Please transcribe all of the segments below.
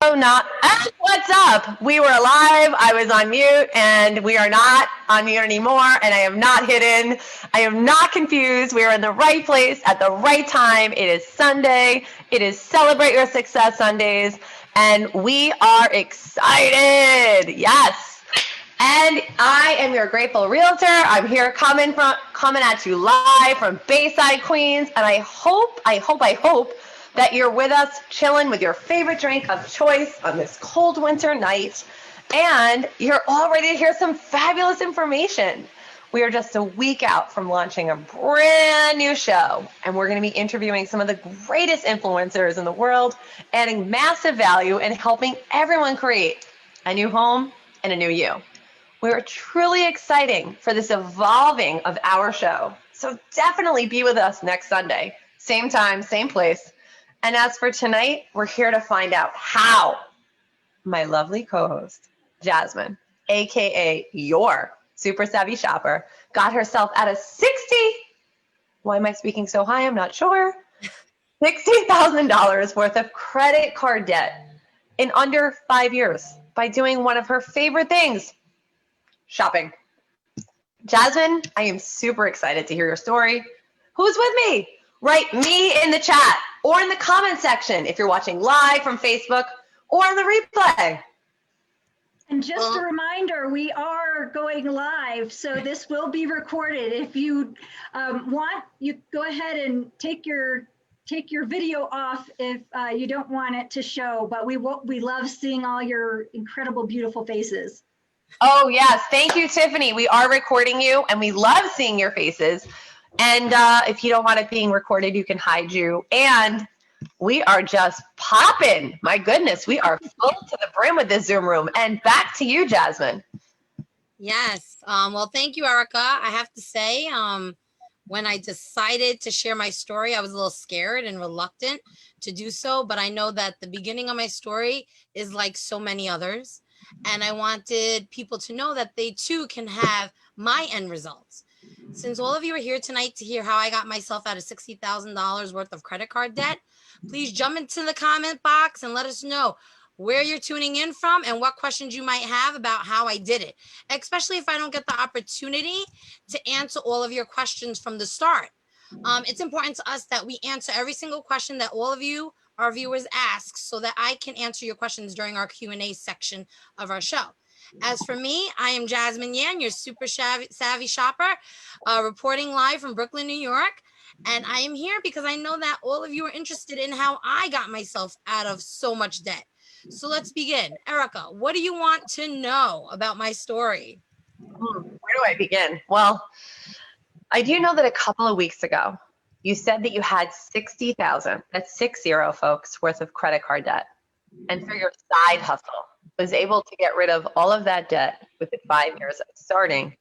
also not. What's up? We were live. I was on mute, and we are not on mute anymore. And I am not hidden. I am not confused. We are in the right place at the right time. It is Sunday. It is Celebrate Your Success Sundays, and we are excited. Yes. And I am your grateful realtor. I'm here coming at you live from Bayside, Queens, and I hope that you're with us chilling with your favorite drink of choice on this cold winter night, and you're all ready to hear some fabulous information. We are just a week out from launching a brand new show, and we're going to be interviewing some of the greatest influencers in the world, adding massive value and helping everyone create a new home and a new you. We're truly exciting for this evolving of our show. So definitely be with us next Sunday, same time, same place. And as for tonight, we're here to find out how my lovely co-host, Jasmine, AKA your super savvy shopper, got herself out of why am I speaking so high? I'm not sure. $60,000 worth of credit card debt in under 5 years by doing one of her favorite things, shopping. Jasmine, I am super excited to hear your story. Who's with me? Write me in the chat or in the comment section if you're watching live from Facebook or on the replay. And just a reminder, we are going live, so this will be recorded. If you want, you go ahead and take your video off if you don't want it to show, but we love seeing all your incredible, beautiful faces. Oh, yes. Thank you, Tiffany. We are recording you, and we love seeing your faces. And if you don't want it being recorded, you can hide you. And we are just popping. My goodness, we are full to the brim with this Zoom room. And back to you, Jasmine. Yes. Well, thank you, Erica. I have to say, when I decided to share my story, I was a little scared and reluctant to do so. But I know that the beginning of my story is like so many others. And I wanted people to know that they too can have my end results. Since all of you are here tonight to hear how I got myself out of $60,000 worth of credit card debt, please jump into the comment box and let us know where you're tuning in from and what questions you might have about how I did it, especially if I don't get the opportunity to answer all of your questions from the start. It's important to us that we answer every single question that all of you, our viewers, ask so that I can answer your questions during our Q&A section of our show. As for me, I am Jasmine Yan, your super savvy shopper, reporting live from Brooklyn, New York. And I am here because I know that all of you are interested in how I got myself out of so much debt. So let's begin. Erica, what do you want to know about my story? Where do I begin? Well, I do know that a couple of weeks ago, you said that you had $60,000, that's 60, folks, worth of credit card debt. And through your side hustle, was able to get rid of all of that debt within 5 years of starting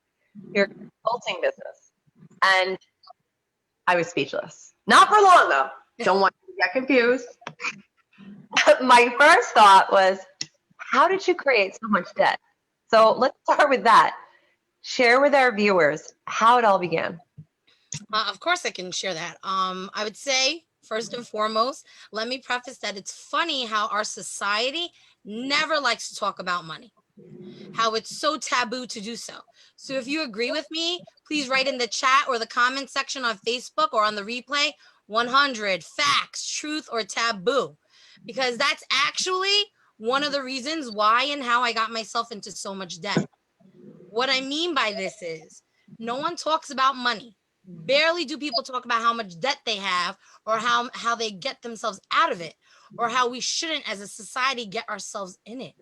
your consulting business. And I was speechless. Not for long, though. Don't want you to get confused. My first thought was, how did you create so much debt? So let's start with that. Share with our viewers how it all began. Of course I can share that. I would say, first and foremost, let me preface that it's funny how our society never likes to talk about money, how it's so taboo to do so. So if you agree with me, please write in the chat or the comment section on Facebook or on the replay, 100, facts, truth, or taboo, because that's actually one of the reasons why and how I got myself into so much debt. What I mean by this is no one talks about money. Barely do people talk about how much debt they have or how they get themselves out of it, or how we shouldn't as a society get ourselves in it.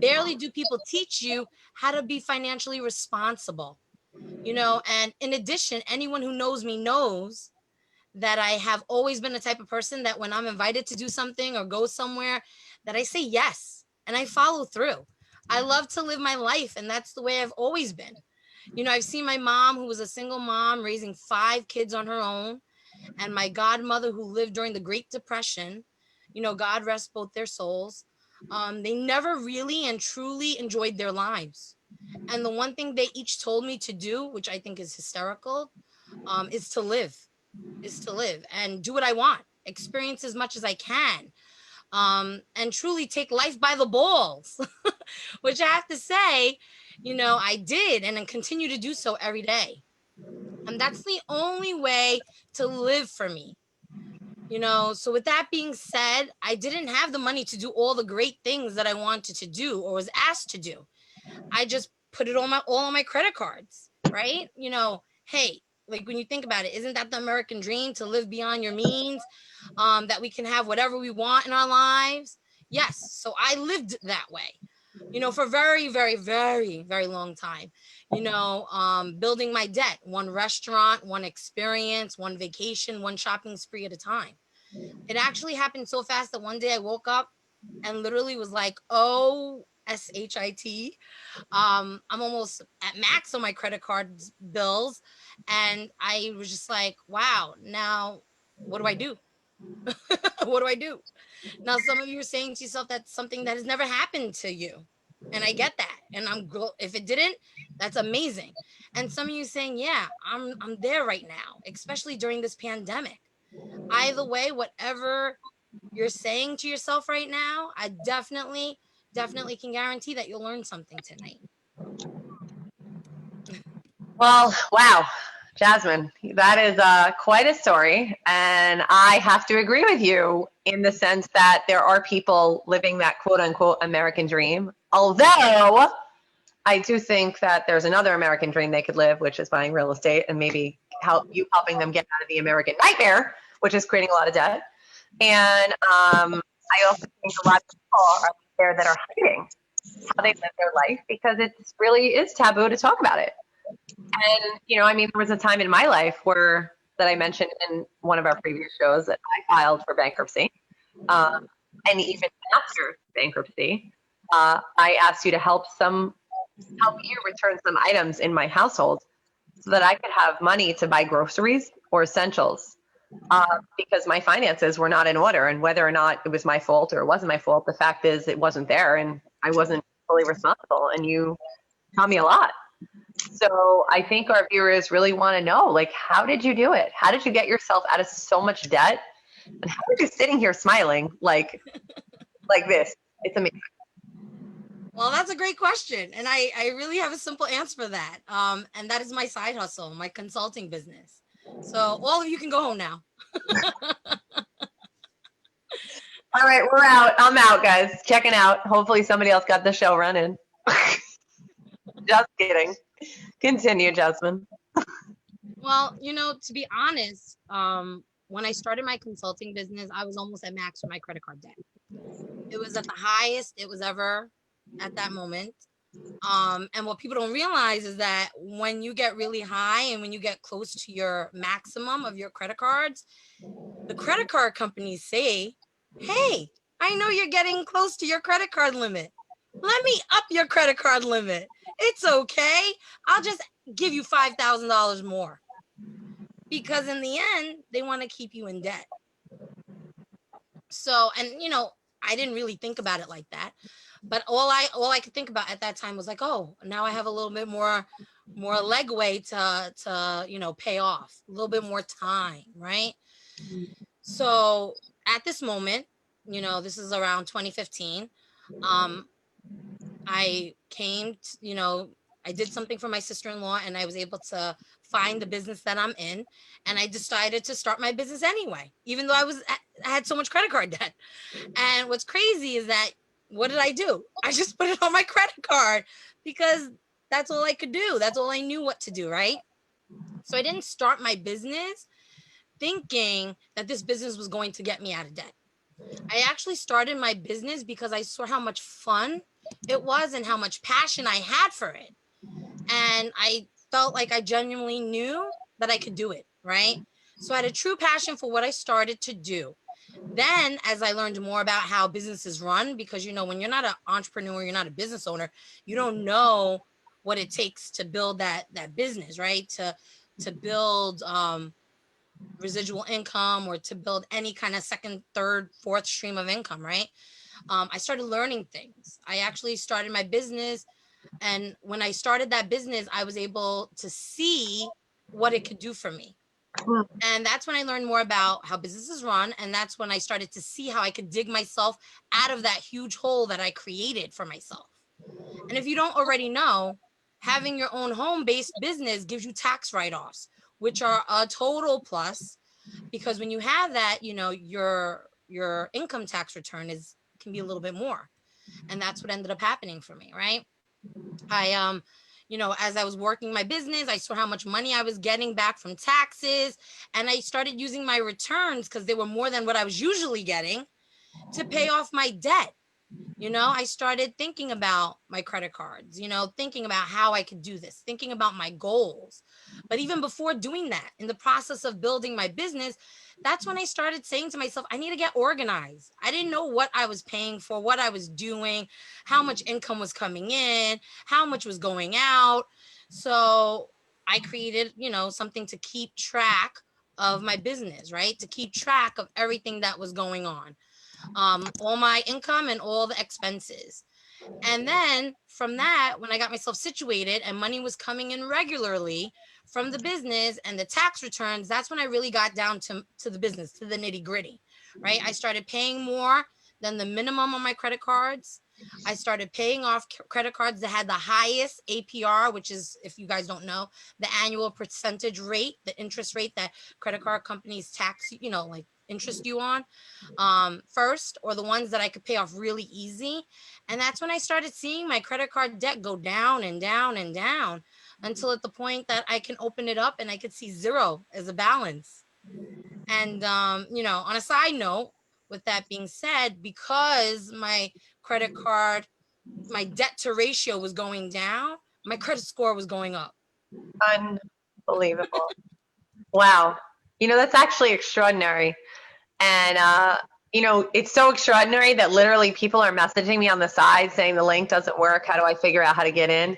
Barely do people teach you how to be financially responsible, you know. And in addition, anyone who knows me knows that I have always been the type of person that when I'm invited to do something or go somewhere, that I say yes and I follow through. I love to live my life, and that's the way I've always been. You know, I've seen my mom, who was a single mom raising 5 kids on her own, and my godmother, who lived during the Great Depression. You know, God rest both their souls. They never really and truly enjoyed their lives. And the one thing they each told me to do, which I think is hysterical, is to live and do what I want, experience as much as I can. and truly take life by the balls, which I have to say, I did and then continue to do so every day. And that's the only way to live for me. So with that being said, I didn't have the money to do all the great things that I wanted to do or was asked to do. I just put it all on my credit cards, right? Hey, like when you think about it, isn't that the American dream, to live beyond your means, that we can have whatever we want in our lives? Yes. So I lived that way, for a very, very, very, very long time, building my debt, one restaurant, one experience, one vacation, one shopping spree at a time. It actually happened so fast that one day I woke up and literally was like, oh, shit. I'm almost at max on my credit card bills. And I was just like, wow, now what do I do? What do I do? Now, some of you are saying to yourself, that's something that has never happened to you. And I get that. And if it didn't, that's amazing. And some of you saying, yeah, I'm there right now, especially during this pandemic. Either way, whatever you're saying to yourself right now, I definitely can guarantee that you'll learn something tonight. Well, wow, Jasmine, that is quite a story. And I have to agree with you in the sense that there are people living that quote unquote American dream. Although I do think that there's another American dream they could live, which is buying real estate and maybe helping them get out of the American nightmare, which is creating a lot of debt. And I also think a lot of people are there that are hiding how they live their life because it really is taboo to talk about it. And, there was a time in my life that I mentioned in one of our previous shows that I filed for bankruptcy. And even after bankruptcy, I asked you to help you return some items in my household so that I could have money to buy groceries or essentials. Because my finances were not in order, and whether or not it was my fault or it wasn't my fault, the fact is it wasn't there and I wasn't fully responsible, and you taught me a lot. So I think our viewers really want to know, like, how did you do it? How did you get yourself out of so much debt? And how are you sitting here smiling like this? It's amazing. Well, that's a great question. And I really have a simple answer for that. And that is my side hustle, my consulting business. So all of you can go home now. All right, we're out. I'm out, guys. Checking out. Hopefully somebody else got the show running. Just kidding. Continue, Jasmine. Well, to be honest, when I started my consulting business, I was almost at max with my credit card debt. It was at the highest it was ever at that moment. And what people don't realize is that when you get really high and when you get close to your maximum of your credit cards, the credit card companies say, hey, I know you're getting close to your credit card limit. Let me up your credit card limit. It's okay. I'll just give you $5,000 more. Because in the end, they want to keep you in debt. So, and I didn't really think about it like that. But all I could think about at that time was like, oh, now I have a little bit more legway to pay off, a little bit more time, right? So at this moment, this is around 2015. I came, I did something for my sister-in-law, and I was able to find the business that I'm in, and I decided to start my business anyway, even though I had so much credit card debt. And what's crazy is that, what did I do? I just put it on my credit card because that's all I could do. That's all I knew what to do, right? So I didn't start my business thinking that this business was going to get me out of debt. I actually started my business because I saw how much fun it was and how much passion I had for it. And I felt like I genuinely knew that I could do it, right? So I had a true passion for what I started to do. Then, as I learned more about how businesses run, because, when you're not an entrepreneur, you're not a business owner, you don't know what it takes to build that business, right? To build residual income, or to build any kind of second, third, fourth stream of income, right? I started learning things. I actually started my business. And when I started that business, I was able to see what it could do for me. And that's when I learned more about how businesses run. And that's when I started to see how I could dig myself out of that huge hole that I created for myself. And if you don't already know, having your own home-based business gives you tax write-offs, which are a total plus, because when you have that, you know, your income tax return can be a little bit more. And that's what ended up happening for me, right? I you know, as I was working my business, I saw how much money I was getting back from taxes, and I started using my returns, because they were more than what I was usually getting, to pay off my debt. You know, I started thinking about my credit cards, you know, thinking about how I could do this, thinking about my goals. But even before doing that, in the process of building my business, that's when I started saying to myself, I need to get organized. I didn't know what I was paying for, what I was doing, how much income was coming in, how much was going out. So I created, you know, something to keep track of my business, right? To keep track of everything that was going on, all my income and all the expenses. And then from that, when I got myself situated and money was coming in regularly from the business and the tax returns, that's when I really got down to the business, to the nitty gritty, right? I started paying more than the minimum on my credit cards. I started paying off credit cards that had the highest APR, which is, if you guys don't know, the annual percentage rate, the interest rate that credit card companies tax, you know, like interest you on, first, or the ones that I could pay off really easy. And that's when I started seeing my credit card debt go down and down and down, until at the point that I can open it up and I could see zero as a balance. And, you know, on a side note, with that being said, because my credit card, my debt to ratio was going down, my credit score was going up. Unbelievable. Wow. You know, that's actually extraordinary. And, you know, it's so extraordinary that literally people are messaging me on the side saying the link doesn't work. How do I figure out how to get in?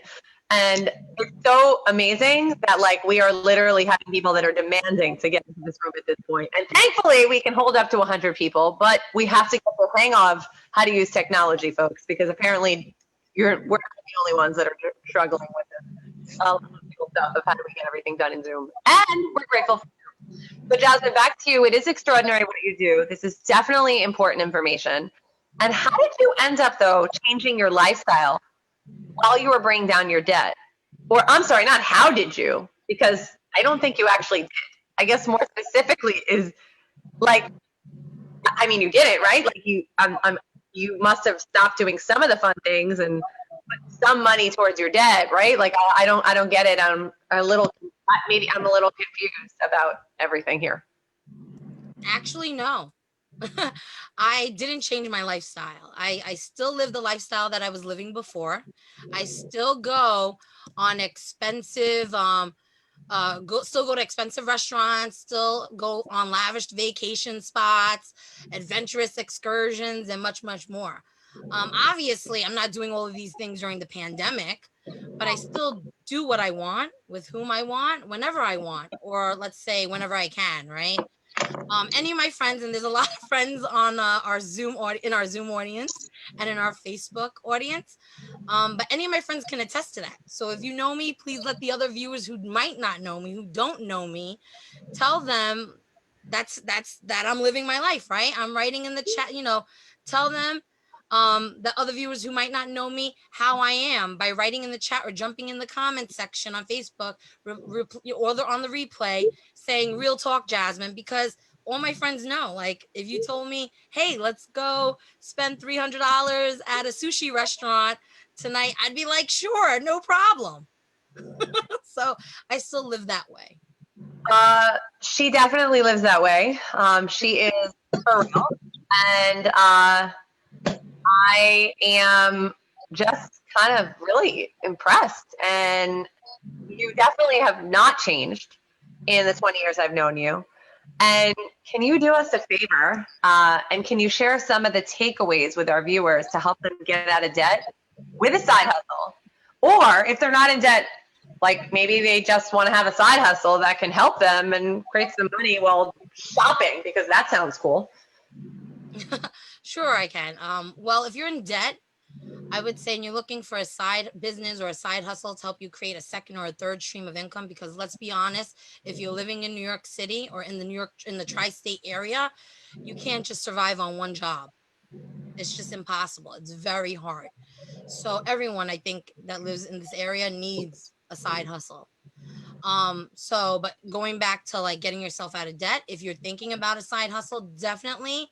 And it's so amazing that, like, we are literally having people that are demanding to get into this room at this point. And thankfully, we can hold up to 100 people, but we have to get the hang of how to use technology, folks, because apparently we're not the only ones that are struggling with this stuff of how do we get everything done in Zoom. And we're grateful for you. So Jasmine, back to you. It is extraordinary what you do. This is definitely important information. And how did you end up, though, changing your lifestyle while you were bringing down your debt? Or I'm sorry, not how did you, because I don't think you actually did. I guess more specifically is, like, I mean, you did it, right? Like, you must have stopped doing some of the fun things and put some money towards your debt, right? Like, I don't get it. Maybe I'm a little confused about everything here. Actually, no. I didn't change my lifestyle. I still live the lifestyle that I was living before. I still go on expensive, still go to expensive restaurants, still go on lavish vacation spots, adventurous excursions, and much, much more. Obviously, I'm not doing all of these things during the pandemic, but I still do what I want with whom I want, whenever I want, or let's say whenever I can, right? Any of my friends, and there's a lot of friends on our in our Zoom audience and in our Facebook audience, but any of my friends can attest to that. So if you know me, please let the other viewers who might not know me, who don't know me, tell them that I'm living my life, right? I'm writing in the chat, you know, tell them, the other viewers who might not know me, how I am, by writing in the chat or jumping in the comment section on Facebook, or on the replay, saying real talk, Jasmine, because all my friends know, like, if you told me, hey, let's go spend $300 at a sushi restaurant tonight, I'd be like, sure, no problem. So I still live that way. She definitely lives that way. She is for real. And I am just kind of really impressed. And you definitely have not changed in the 20 years I've known you. And can you do us a favor? And can you share some of the takeaways with our viewers to help them get out of debt with a side hustle? Or if they're not in debt, like maybe they just want to have a side hustle that can help them and create some money while shopping, because that sounds cool. Sure, I can. Well, if you're in debt, I would say, and you're looking for a side business or a side hustle to help you create a second or a third stream of income, because let's be honest, if you're living in New York City or in the tri-state area, you can't just survive on one job. It's just impossible. It's very hard. So everyone, I think, that lives in this area needs a side hustle. But going back to like getting yourself out of debt, if you're thinking about a side hustle, definitely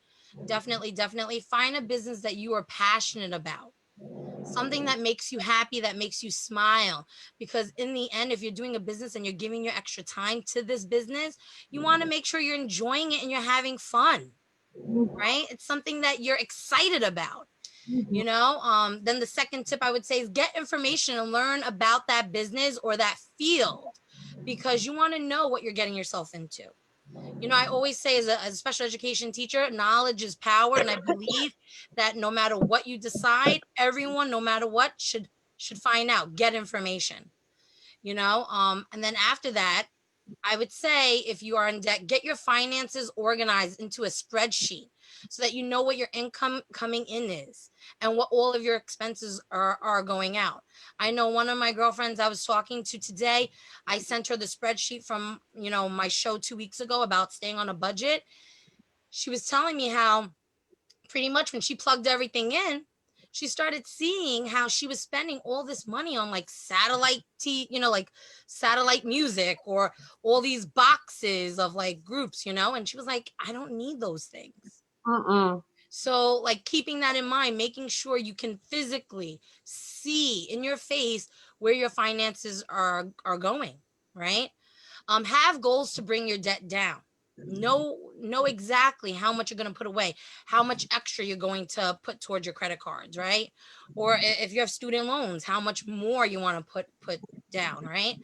find a business that you are passionate about. Something that makes you happy, that makes you smile. Because in the end, if you're doing a business and you're giving your extra time to this business, you want to make sure you're enjoying it and you're having fun, right? It's something that you're excited about. Then the second tip I would say is get information and learn about that business or that field, because you want to know what you're getting yourself into. I always say, as a special education teacher, knowledge is power. And I believe that no matter what you decide, everyone, no matter what, should find out, get information, and then after that, I would say, if you are in debt, get your finances organized into a spreadsheet so that you know what your income coming in is and what all of your expenses are going out. I know one of my girlfriends I was talking to today, I sent her the spreadsheet from, my show 2 weeks ago about staying on a budget. She was telling me how pretty much when she plugged everything in, she started seeing how she was spending all this money on like satellite like satellite music or all these boxes of like groups, and she was like, I don't need those things. So like keeping that in mind, making sure you can physically see in your face where your finances are going, right? Have goals to bring your debt down. Know exactly how much you're going to put away, how much extra you're going to put towards your credit cards, right? Or if you have student loans, how much more you want to put down, right?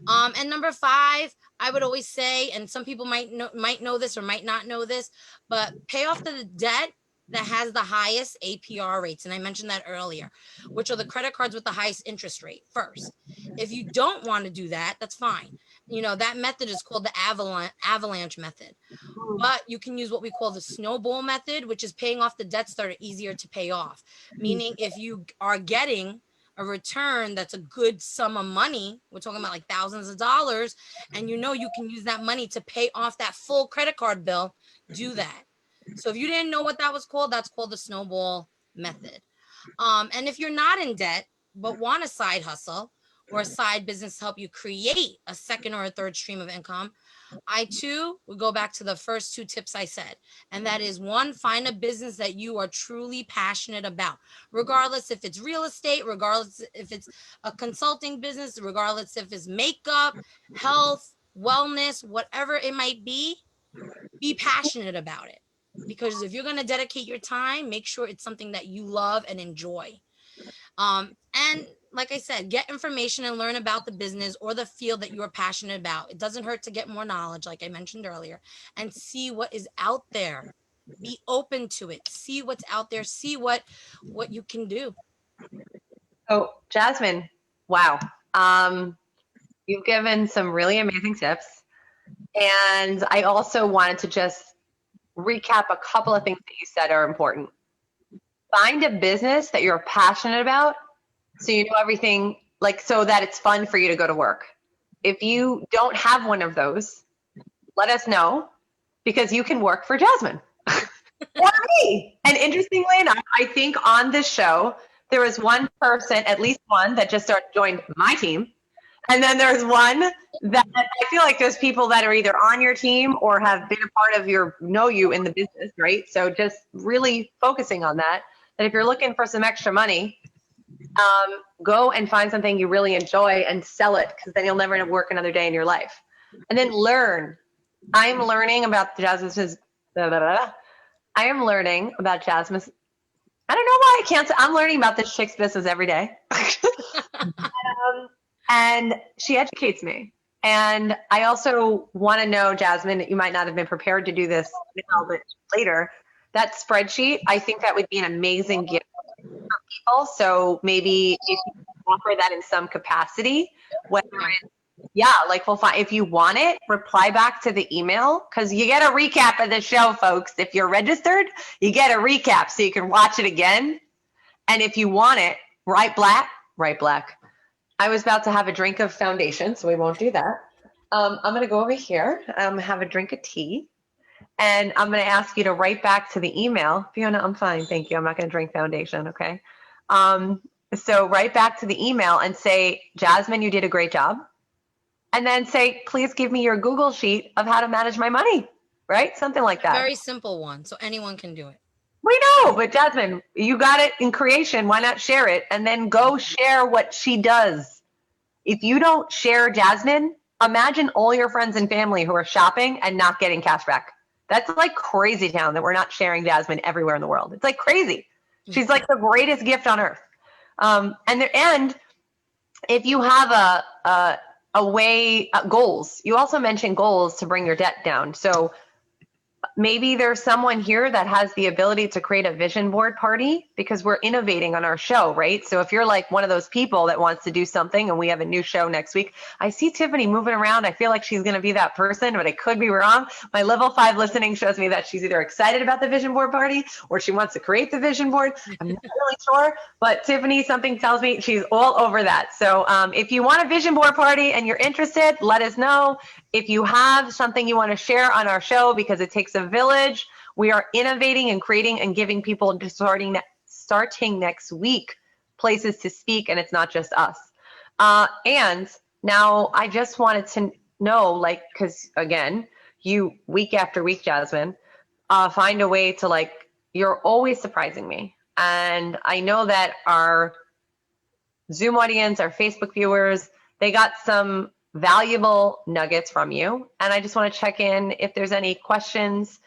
And number 5, I would always say, and some people might know this or might not know this, but pay off the debt that has the highest APR rates. And I mentioned that earlier, which are the credit cards with the highest interest rate first. If you don't want to do that, that's fine. That method is called the avalanche method. But you can use what we call the snowball method, which is paying off the debts that are easier to pay off. Meaning if you are getting a return that's a good sum of money, we're talking about like thousands of dollars, and you can use that money to pay off that full credit card bill, do that. So if you didn't know what that was called, that's called the snowball method. And if you're not in debt but want a side hustle or a side business to help you create a second or a third stream of income, I too would go back to the first 2 tips I said. And that is, 1, find a business that you are truly passionate about, regardless if it's real estate, regardless if it's a consulting business, regardless if it's makeup, health, wellness, whatever it might be passionate about it. Because if you're going to dedicate your time, make sure it's something that you love and enjoy. And like I said, get information and learn about the business or the field that you are passionate about. It doesn't hurt to get more knowledge, like I mentioned earlier, and see what is out there. Be open to it. See what's out there. See what you can do. So, Jasmine, wow. You've given some really amazing tips. And I also wanted to just recap a couple of things that you said are important. Find a business that you're passionate about, so you know everything, like, so that it's fun for you to go to work. If you don't have one of those, let us know, because you can work for Jasmine or me. And interestingly enough, I think on this show, there was one person, at least one, that just joined my team. And then there's one that I feel like there's people that are either on your team or have been a part of know you in the business, right? So just really focusing on that if you're looking for some extra money, go and find something you really enjoy and sell it, because then you'll never work another day in your life. And then learn. I'm learning about Jasmine's, I am learning about Jasmine's, I don't know why I can't say, I'm learning about this chick's business every day. And she educates me. And I also want to know, Jasmine, that you might not have been prepared to do this now, but later, that spreadsheet, I think that would be an amazing gift for people. So maybe if you offer that in some capacity, whether it's, like we'll find, if you want it, reply back to the email, because you get a recap of the show, folks. If you're registered, you get a recap so you can watch it again. And if you want it, write black. I was about to have a drink of foundation, so we won't do that. I'm going to go over here, have a drink of tea, and I'm going to ask you to write back to the email. Fiona, I'm fine. Thank you. I'm not going to drink foundation. Okay. So write back to the email and say, Jasmine, you did a great job. And then say, please give me your Google sheet of how to manage my money, right? Something like that. Very simple one. So anyone can do it. We know, but Jasmine, you got it in creation. Why not share it? And then go share what she does. If you don't share Jasmine, imagine all your friends and family who are shopping and not getting cash back. That's like crazy town that we're not sharing Jasmine everywhere in the world. It's like crazy. She's like the greatest gift on earth. And if you have a way, goals, you also mentioned goals to bring your debt down. So maybe there's someone here that has the ability to create a vision board party, because we're innovating on our show, right? So if you're like one of those people that wants to do something and we have a new show next week, I see Tiffany moving around. I feel like she's going to be that person, but I could be wrong. My level 5 listening shows me that she's either excited about the vision board party or she wants to create the vision board. I'm not really sure, but Tiffany, something tells me she's all over that. So if you want a vision board party and you're interested, let us know. If you have something you want to share on our show, because it takes a village, we are innovating and creating and giving people starting next week places to speak, and it's not just us. And now I just wanted to know, like, because again, you week after week, Jasmine, find a way to, like, you're always surprising me. And I know that our Zoom audience, our Facebook viewers, they got some valuable nuggets from you. And I just want to check in if there's any questions.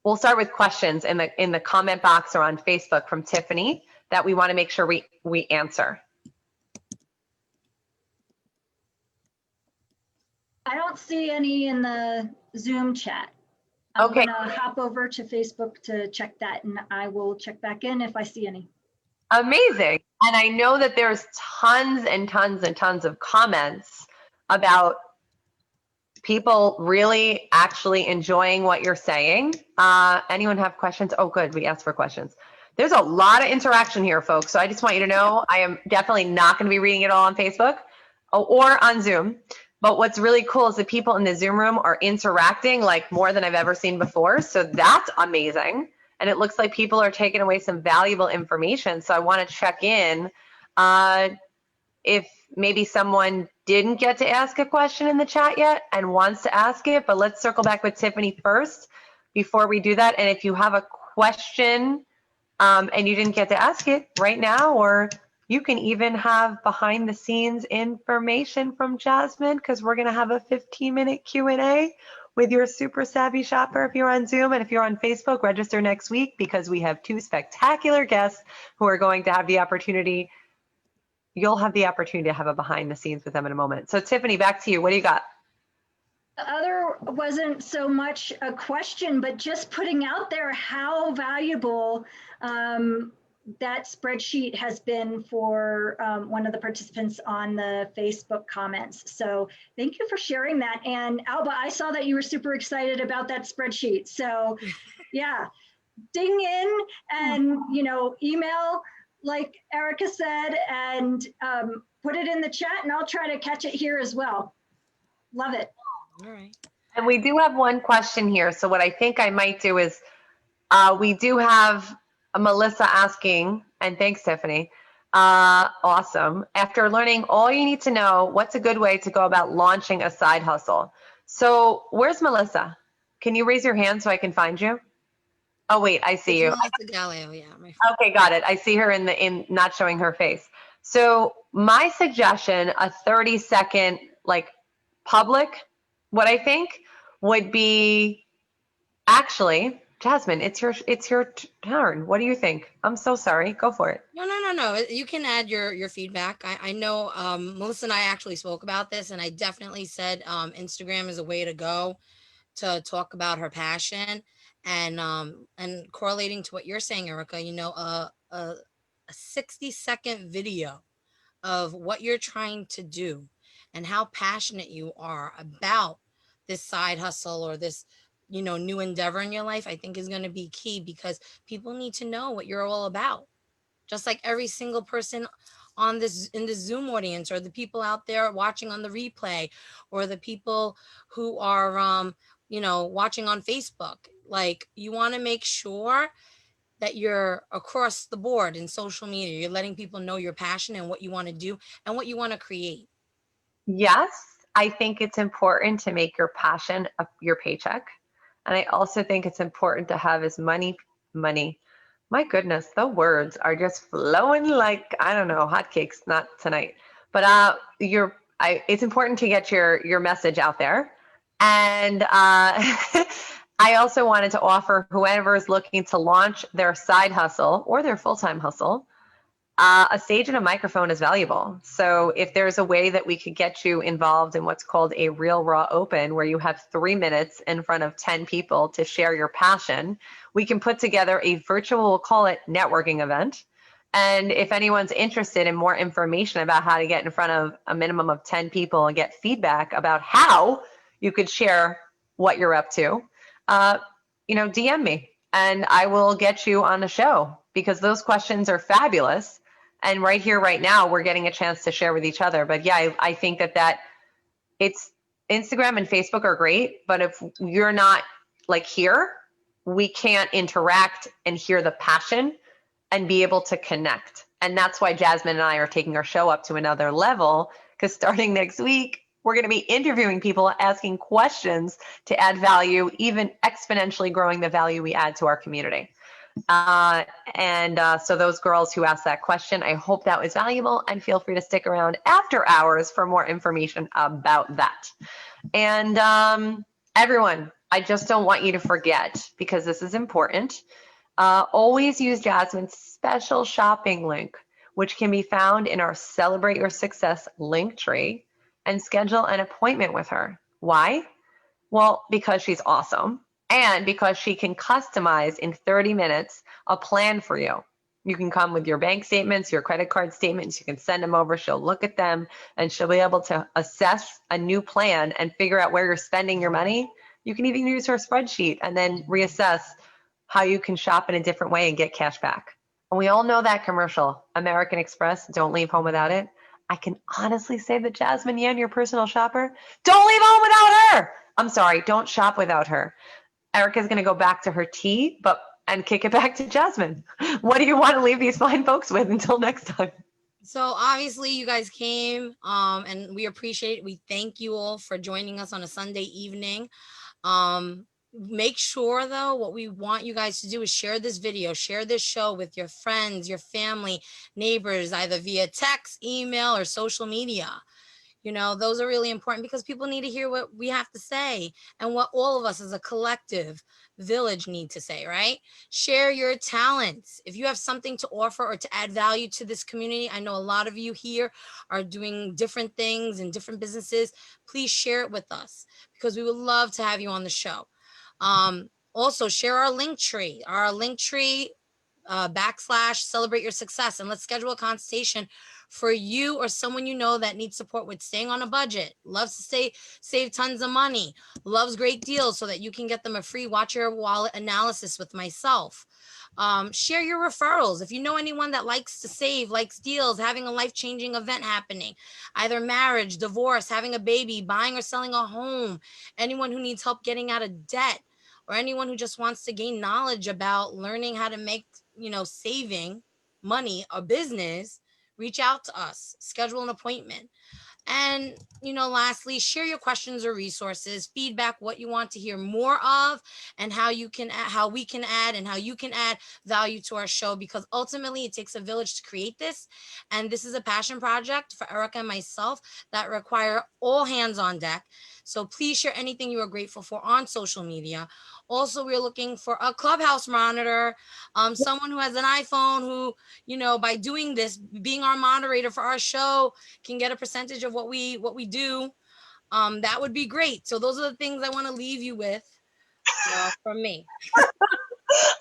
We'll start with questions in the comment box or on Facebook from Tiffany that we want to make sure we answer. I don't see any in the Zoom chat. I'm Okay. gonna hop over to Facebook to check that, and I will check back in if I see any. Amazing. And I know that there's tons and tons and tons of comments about people really actually enjoying what you're saying. Anyone have questions? Oh, good. We asked for questions. There's a lot of interaction here, folks. So I just want you to know I am definitely not going to be reading it all on Facebook or on Zoom. But what's really cool is the people in the Zoom room are interacting like more than I've ever seen before. So that's amazing. And it looks like people are taking away some valuable information. So I want to check in if maybe someone didn't get to ask a question in the chat yet and wants to ask it, but let's circle back with Tiffany first before we do that. And if you have a question and you didn't get to ask it right now, or you can even have behind the scenes information from Jasmine, because we're going to have a 15-minute Q&A with your super savvy shopper if you're on Zoom. And if you're on Facebook, register next week, because we have 2 spectacular guests who are going to have the opportunity. You'll have the opportunity to have a behind the scenes with them in a moment. So Tiffany, back to you. What do you got? The other wasn't so much a question, but just putting out there how valuable that spreadsheet has been for one of the participants on the Facebook comments. So thank you for sharing that. And Alba, I saw that you were super excited about that spreadsheet. So yeah, ding in and, you know, email like Erica said, and put it in the chat, and I'll try to catch it here as well. Love it. All right. And we do have one question here. So what I think I might do is we do have Melissa asking, and thanks, Tiffany. Awesome. After learning all you need to know, what's a good way to go about launching a side hustle? So where's Melissa? Can you raise your hand so I can find you? Oh, wait, I see you. Melissa Gallo, yeah. Okay, got it. I see her in not showing her face. So my suggestion, a 30-second like public, what I think would be, actually, Jasmine, it's your turn. What do you think? I'm so sorry. Go for it. No. You can add your feedback. I know Melissa and I actually spoke about this, and I definitely said Instagram is a way to go to talk about her passion, and correlating to what you're saying, Erica. You know, a 60-second video of what you're trying to do and how passionate you are about this side hustle or this, you know, new endeavor in your life, I think is going to be key, because people need to know what you're all about. just like every single person on this in the Zoom audience, or the people out there watching on the replay, or the people who are watching on Facebook. Like, you want to make sure that you're across the board in social media. You're letting people know your passion and what you want to do and what you want to create. Yes, I think it's important to make your passion your paycheck. And I also think it's important to have as money. My goodness, the words are just flowing like, I don't know, hotcakes, not tonight. But it's important to get your message out there. And I also wanted to offer whoever is looking to launch their side hustle or their full-time hustle, a stage and a microphone is valuable. So if there's a way that we could get you involved in what's called a Real Raw Open, where you have 3 minutes in front of 10 people to share your passion, we can put together a virtual, we'll call it networking event. And if anyone's interested in more information about how to get in front of a minimum of 10 people and get feedback about how you could share what you're up to, DM me and I will get you on the show, because those questions are fabulous. And right here, right now, we're getting a chance to share with each other. But yeah, I think that it's Instagram and Facebook are great, but if you're not like here, we can't interact and hear the passion and be able to connect. And that's why Jasmine and I are taking our show up to another level, because starting next week, we're going to be interviewing people, asking questions to add value, even exponentially growing the value we add to our community. So those girls who asked that question, I hope that was valuable, and feel free to stick around after hours for more information about that. And everyone, I just don't want you to forget, because this is important. Always use Jasmine's special shopping link, which can be found in our Celebrate Your Success link tree, and schedule an appointment with her. Why? Well, because she's awesome, and because she can customize in 30 minutes a plan for you. You can come with your bank statements, your credit card statements, you can send them over, she'll look at them, and she'll be able to assess a new plan and figure out where you're spending your money. You can even use her spreadsheet and then reassess how you can shop in a different way and get cash back. And we all know that commercial, American Express, don't leave home without it. I can honestly say that Jasmine Yan, your personal shopper, don't leave home without her. I'm sorry, don't shop without her. Erica's going to go back to her tea, and kick it back to Jasmine. What do you want to leave these fine folks with until next time? So obviously you guys came, and we appreciate it. We thank you all for joining us on a Sunday evening. Make sure, though, what we want you guys to do is share this video, share this show with your friends, your family, neighbors, either via text, email, or social media. Those are really important, because people need to hear what we have to say and what all of us as a collective village need to say, right? Share your talents. If you have something to offer or to add value to this community, I know a lot of you here are doing different things in different businesses. Please share it with us, because we would love to have you on the show. Also, share our link tree, / Celebrate Your Success, and let's schedule a consultation for you or someone you know that needs support with staying on a budget, loves to save tons of money, loves great deals, so that you can get them a free Watch Your Wallet analysis with myself. Share your referrals. If you know anyone that likes to save, likes deals, having a life-changing event happening, either marriage, divorce, having a baby, buying or selling a home, anyone who needs help getting out of debt, or anyone who just wants to gain knowledge about learning how to make, saving money a business, reach out to us, schedule an appointment. And, lastly, share your questions or resources, feedback, what you want to hear more of, and how we can add, and how you can add value to our show, because ultimately it takes a village to create this. And this is a passion project for Erica and myself that require all hands on deck. So please share anything you are grateful for on social media. Also, we're looking for a Clubhouse monitor, someone who has an iPhone who, by doing this, being our moderator for our show, can get a percentage of what we do. That would be great. So those are the things I want to leave you with from me.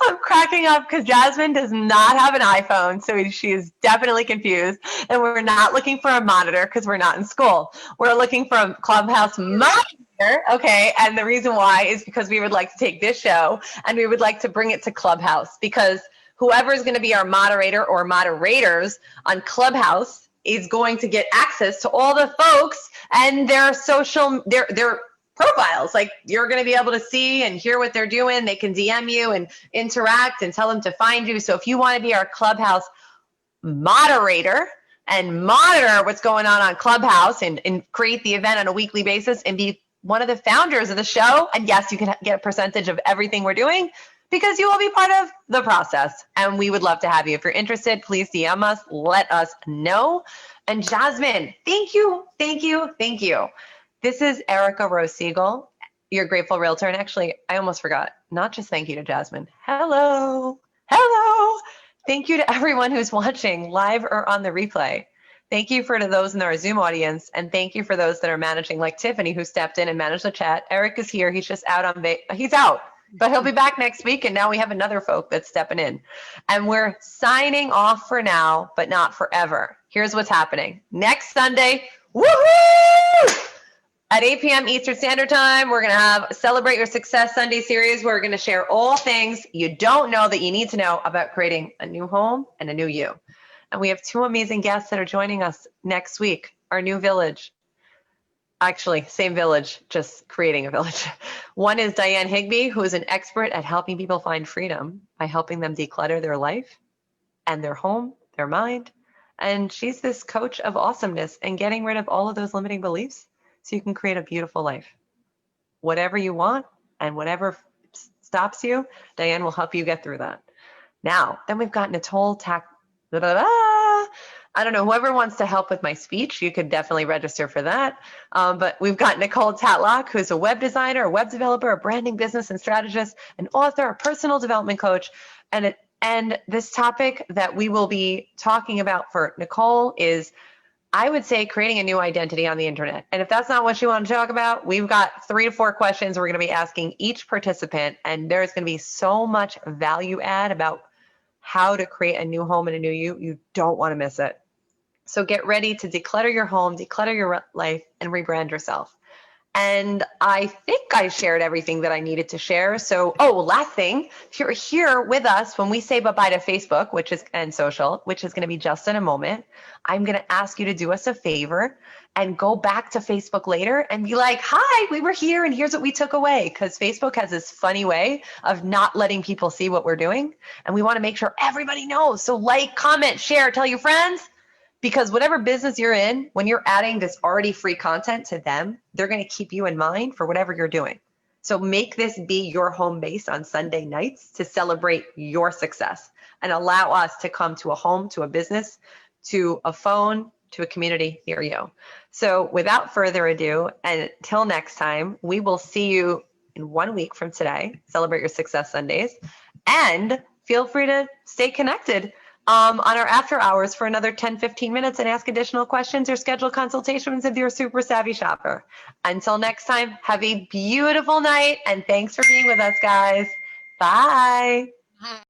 I'm cracking up because Jasmine does not have an iPhone, so she is definitely confused. And we're not looking for a monitor because we're not in school. We're looking for a Clubhouse Monster, okay? And the reason why is because we would like to take this show and we would like to bring it to Clubhouse, because whoever's going to be our moderator or moderators on Clubhouse is going to get access to all the folks and their their profiles. Like, you're going to be able to see and hear what they're doing. They can DM you and interact and tell them to find you. So if you want to be our Clubhouse moderator and monitor what's going on Clubhouse and create the event on a weekly basis and be one of the founders of the show, and yes, you can get a percentage of everything we're doing because you will be part of the process, and we would love to have you. If you're interested, please DM us, let us know. And Jasmine, thank you. This is Erica Rose Siegel, your Grateful Realtor. And actually, I almost forgot, not just thank you to Jasmine. Hello. Thank you to everyone who's watching live or on the replay. Thank you to those in our Zoom audience, and thank you for those that are managing, like Tiffany, who stepped in and managed the chat. Eric is here. He's just out on he's out, but he'll be back next week. And now we have another folk that's stepping in, and we're signing off for now, but not forever. Here's what's happening next Sunday. Woohoo! At 8 p.m. Eastern Standard Time, we're going to have Celebrate Your Success Sunday series. We're going to share all things you don't know that you need to know about creating a new home and a new you. And we have two amazing guests that are joining us next week, our new village. Actually, same village, just creating a village. One is Diane Higbee, who is an expert at helping people find freedom by helping them declutter their life and their home, their mind. And she's this coach of awesomeness and getting rid of all of those limiting beliefs so you can create a beautiful life. Whatever you want and whatever stops you, Diane will help you get through that. Now, then we've got Nicole I don't know, whoever wants to help with my speech, you could definitely register for that. But we've got Nicole Tatlock, who's a web designer, a web developer, a branding business and strategist, an author, a personal development coach. And this topic that we will be talking about for Nicole is, I would say, creating a new identity on the internet. And if that's not what you want to talk about, we've got 3 to 4 questions we're going to be asking each participant. And there's going to be so much value add about how to create a new home and a new you. You don't want to miss it. So get ready to declutter your home, declutter your life, and rebrand yourself. And I think I shared everything that I needed to share. So, last thing, if you're here with us when we say bye-bye to Facebook, and social, which is going to be just in a moment, I'm going to ask you to do us a favor and go back to Facebook later and be like, hi, we were here and here's what we took away. Because Facebook has this funny way of not letting people see what we're doing. And we want to make sure everybody knows. So like, comment, share, tell your friends. Because whatever business you're in, when you're adding this already free content to them, they're going to keep you in mind for whatever you're doing. So make this be your home base on Sunday nights to celebrate your success and allow us to come to a home, to a business, to a phone, to a community near you. So without further ado, and until next time, we will see you in 1 week from today. Celebrate Your Success Sundays. And feel free to stay connected on our after hours for another 10-15 minutes and ask additional questions or schedule consultations if you're a super savvy shopper. Until next time, have a beautiful night and thanks for being with us, guys. Bye. Hi.